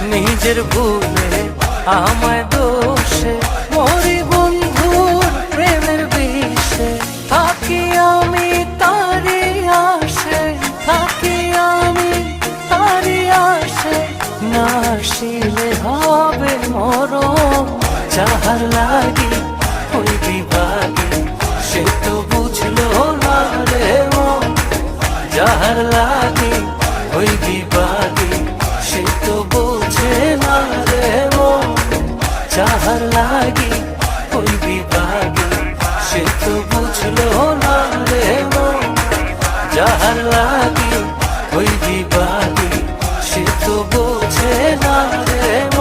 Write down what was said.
নিজের ভুলে আমায় দোষে মরি বন্ধুর প্রেমের বিষে। থাকি আমি তারি আসে, থাকি আমি তারি আসে, না আসিলে হবে মরণ। যাহার লাগি ওই বিভাগে সে তো বুঝলো না রে মন। যাহার লাগি ওই বিভাগে সে তো বোঝে না রে মন। যাহার লাগি ওই বিভাগে সে তো বুঝলো না রে মন। যাহার লাগি ওই বিভাগে সে তো বোঝে না রে মন।